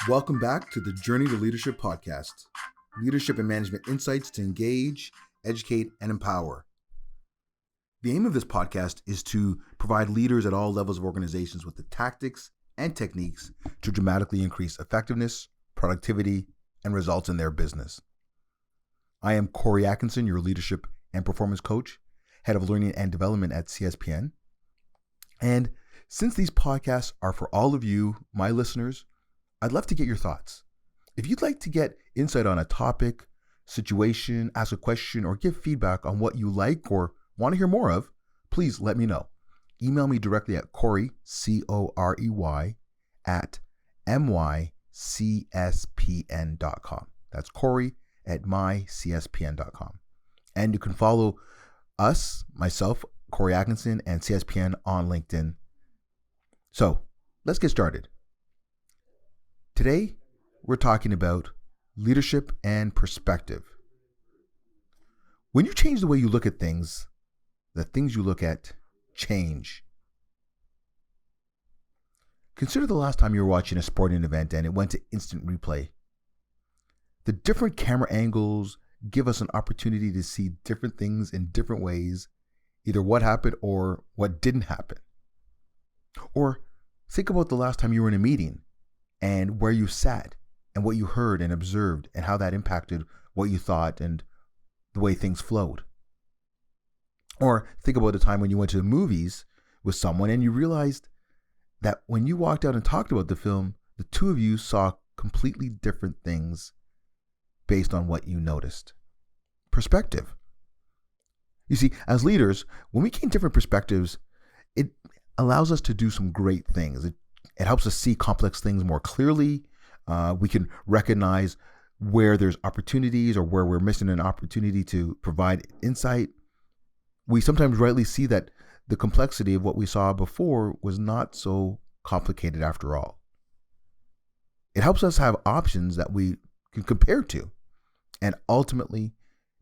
Welcome back to the Journey to Leadership podcast. Leadership and management insights to engage, educate, and empower. The aim of this podcast is to provide leaders at all levels of organizations with the tactics and techniques to dramatically increase effectiveness, productivity, and results in their business. I am Corey Atkinson, your leadership and performance coach, head of learning and development at CSPN. And since these podcasts are for all of you, my listeners, I'd love to get your thoughts. If you'd like to get insight on a topic, situation, ask a question, or give feedback on what you like or want to hear more of, please let me know. Email me directly at Corey, Corey, at mycspn.com. That's Corey at mycspn.com. And you can follow us, myself, Corey Atkinson, and CSPN on LinkedIn. So let's get started. Today, we're talking about leadership and perspective. When you change the way you look at things, the things you look at change. Consider the last time you were watching a sporting event and it went to instant replay. The different camera angles give us an opportunity to see different things in different ways, either what happened or what didn't happen. Or think about the last time you were in a meeting and where you sat and what you heard and observed and how that impacted what you thought and the way things flowed. Or think about the time when you went to the movies with someone and you realized that when you walked out and talked about the film, the two of you saw completely different things based on what you noticed. Perspective. You see, as leaders, when we gain different perspectives, it allows us to do some great things. It helps us see complex things more clearly. We can recognize where there's opportunities or where we're missing an opportunity to provide insight. We sometimes rightly see that the complexity of what we saw before was not so complicated after all. It helps us have options that we can compare to. And ultimately,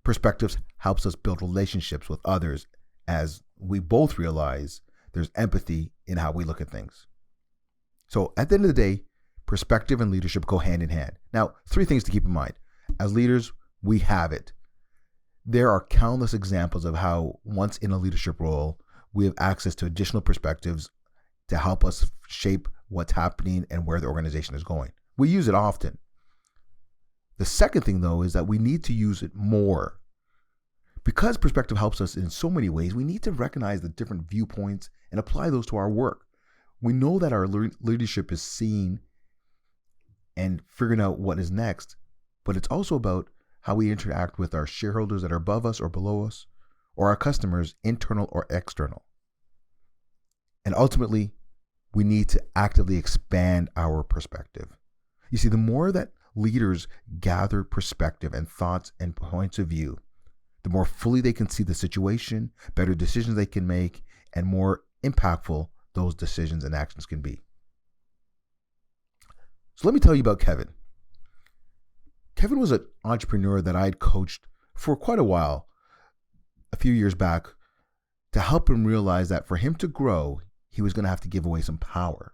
perspectives helps us build relationships with others as we both realize there's empathy in how we look at things. So at the end of the day, perspective and leadership go hand in hand. Now, three things to keep in mind. As leaders, we have it. There are countless examples of how once in a leadership role, we have access to additional perspectives to help us shape what's happening and where the organization is going. We use it often. The second thing, though, is that we need to use it more. Because perspective helps us in so many ways, we need to recognize the different viewpoints and apply those to our work. We know that our leadership is seeing and figuring out what is next, but it's also about how we interact with our shareholders that are above us or below us, or our customers, internal or external. And ultimately, we need to actively expand our perspective. You see, the more that leaders gather perspective and thoughts and points of view, the more fully they can see the situation, better decisions they can make, and more impactful those decisions and actions can be. So let me tell you about Kevin. Kevin was an entrepreneur that I had coached for quite a while, a few years back, to help him realize that for him to grow, he was going to have to give away some power.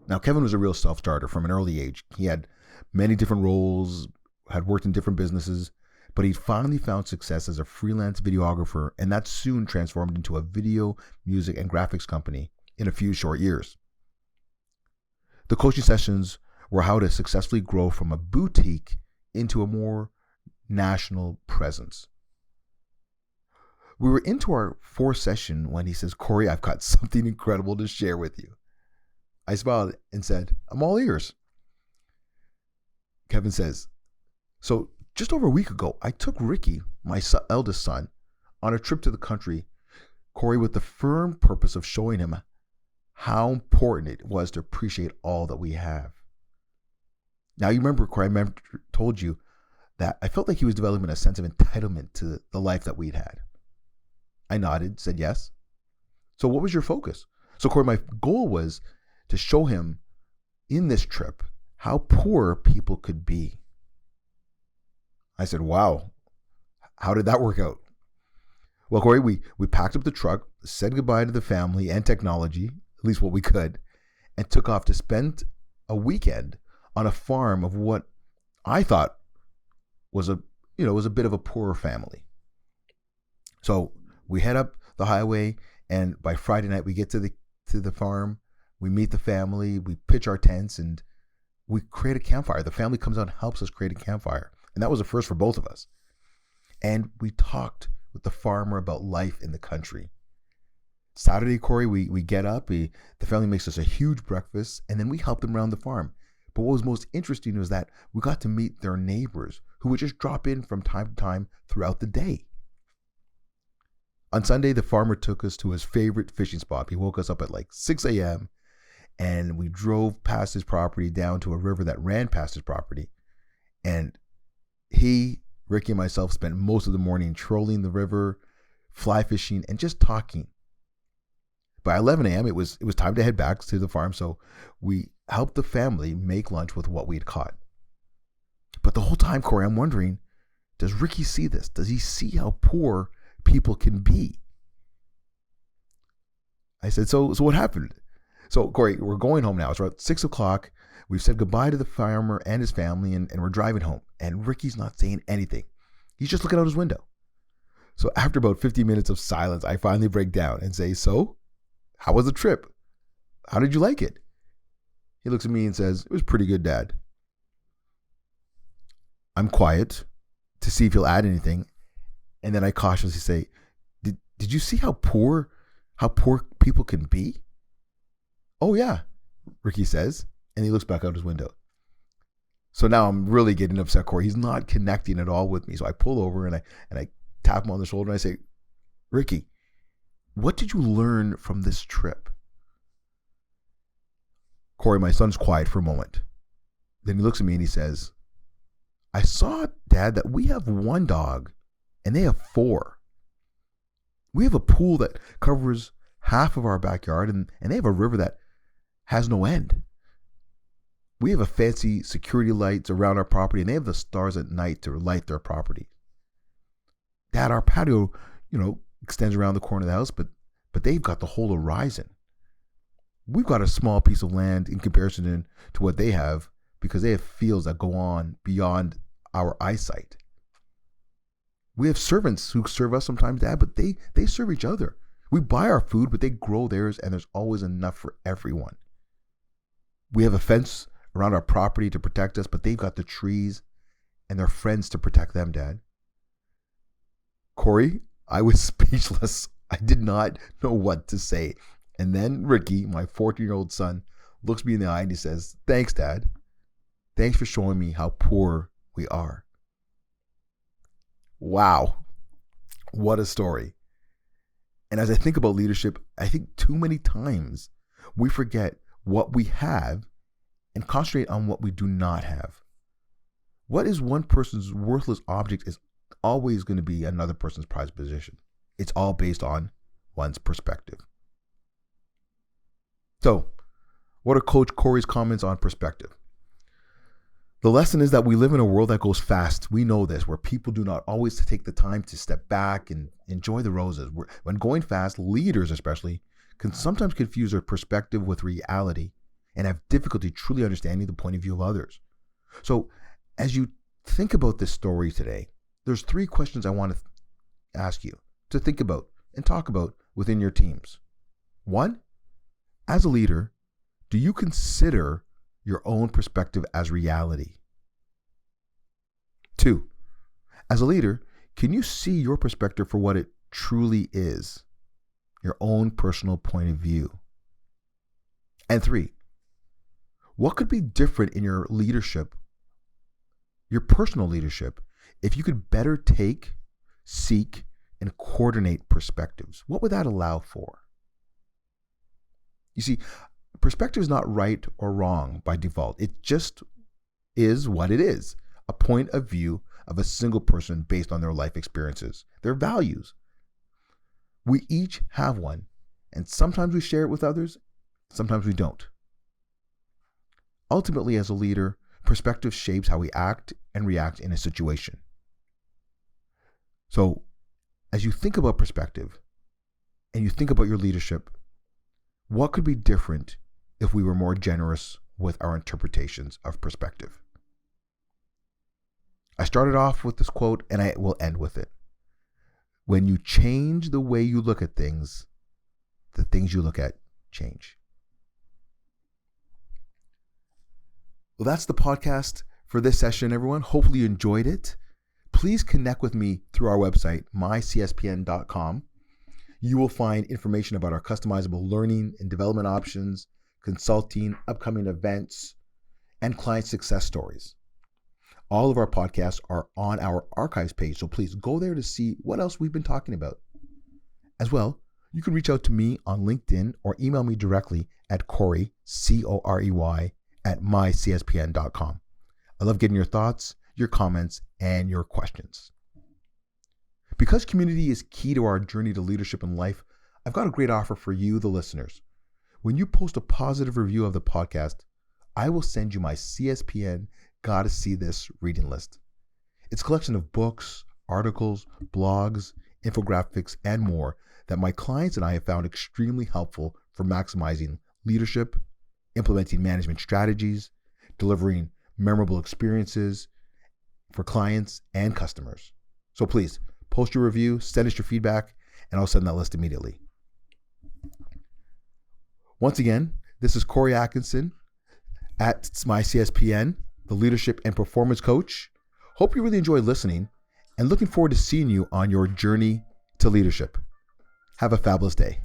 Now, Kevin was a real self-starter from an early age. He had many different roles, had worked in different businesses, but he finally found success as a freelance videographer, and that soon transformed into a video, music, and graphics company in a few short years. The coaching sessions were how to successfully grow from a boutique into a more national presence. We were into our fourth session when he says, "Corey, I've got something incredible to share with you." I smiled and said, "I'm all ears." Kevin says, "So just over a week ago, I took Ricky, my eldest son, on a trip to the country, Corey, with the firm purpose of showing him how important it was to appreciate all that we have." Now, you remember, Corey, I told you that I felt like he was developing a sense of entitlement to the life that we'd had. I nodded, said yes. "So what was your focus?" So, Corey, my goal was to show him in this trip how poor people could be. I said, "Wow, how did that work out?" Well, Corey, we packed up the truck, said goodbye to the family and technology, at least what we could, and took off to spend a weekend on a farm of what I thought was was a bit of a poorer family. So we head up the highway, and by Friday night we get to the farm. We meet the family, we pitch our tents, and we create a campfire. The family comes out and helps us create a campfire. And that was a first for both of us. And we talked with the farmer about life in the country. Saturday, Corey, we get up, the family makes us a huge breakfast, and then we help them around the farm. But what was most interesting was that we got to meet their neighbors who would just drop in from time to time throughout the day. On Sunday, the farmer took us to his favorite fishing spot. He woke us up at like 6 a.m. and we drove past his property down to a river that ran past his property. And Ricky and myself spent most of the morning trolling the river, fly fishing, and just talking. By 11 a.m., it was time to head back to the farm, so we helped the family make lunch with what we'd caught. But the whole time, Corey, I'm wondering, does Ricky see this? Does he see how poor people can be? I said, so what happened? So, Corey, we're going home now. It's around 6 o'clock. We've said goodbye to the farmer and his family, and we're driving home. And Ricky's not saying anything. He's just looking out his window. So after about 50 minutes of silence, I finally break down and say, so, how was the trip? How did you like it? He looks at me and says, it was pretty good, Dad. I'm quiet to see if he'll add anything. And then I cautiously say, did you see how poor people can be? Oh, yeah, Ricky says, and he looks back out his window. So now I'm really getting upset, Corey. He's not connecting at all with me. So I pull over and I tap him on the shoulder and I say, Ricky, what did you learn from this trip? Corey, my son's quiet for a moment. Then he looks at me and he says, I saw, Dad, that we have one dog and they have 4. We have a pool that covers half of our backyard and they have a river that has no end. We have a fancy security lights around our property and they have the stars at night to light their property. Dad, our patio, extends around the corner of the house, but they've got the whole horizon. We've got a small piece of land in comparison to what they have because they have fields that go on beyond our eyesight. We have servants who serve us sometimes, Dad, but they serve each other. We buy our food, but they grow theirs, and there's always enough for everyone. We have a fence around our property to protect us, but they've got the trees and their friends to protect them, Dad. Corey, I was speechless. I did not know what to say. And then Ricky, my 14-year-old son, looks me in the eye and he says, thanks, Dad. Thanks for showing me how poor we are. Wow. What a story. And as I think about leadership, I think too many times we forget what we have and concentrate on what we do not have. What is one person's worthless object is always going to be another person's prized possession. It's all based on one's perspective. So, what are Coach Corey's comments on perspective? The lesson is that we live in a world that goes fast. We know this, where people do not always take the time to step back and enjoy the roses. When going fast, leaders especially can sometimes confuse their perspective with reality and have difficulty truly understanding the point of view of others. So as you think about this story today, there's 3 questions I want to ask you to think about and talk about within your teams. 1, as a leader, do you consider your own perspective as reality? 2, as a leader, can you see your perspective for what it truly is, your own personal point of view? And 3, what could be different in your leadership, your personal leadership, if you could better take, seek, and coordinate perspectives? What would that allow for? You see, perspective is not right or wrong by default. It just is what it is, a point of view of a single person based on their life experiences, their values. We each have one, and sometimes we share it with others, sometimes we don't. Ultimately, as a leader, perspective shapes how we act and react in a situation. So, as you think about perspective and you think about your leadership, what could be different if we were more generous with our interpretations of perspective. I started off with this quote and I will end with it. When you change the way you look at things, the things you look at change. Well, that's the podcast for this session, everyone. Hopefully you enjoyed it. Please connect with me through our website, mycspn.com. You will find information about our customizable learning and development options, consulting, upcoming events, and client success stories. All of our podcasts are on our archives page, so please go there to see what else we've been talking about. As well, you can reach out to me on LinkedIn or email me directly at Corey, Corey, at mycspn.com. I love getting your thoughts, your comments, and your questions. Because community is key to our journey to leadership in life, I've got a great offer for you, the listeners. When you post a positive review of the podcast, I will send you my CSPN Gotta See This reading list. It's a collection of books, articles, blogs, infographics, and more that my clients and I have found extremely helpful for maximizing leadership, implementing management strategies, delivering memorable experiences for clients and customers. So please, post your review, send us your feedback, and I'll send that list immediately. Once again, this is Corey Atkinson at myCSPN, the Leadership and Performance Coach. Hope you really enjoy listening and looking forward to seeing you on your journey to leadership. Have a fabulous day.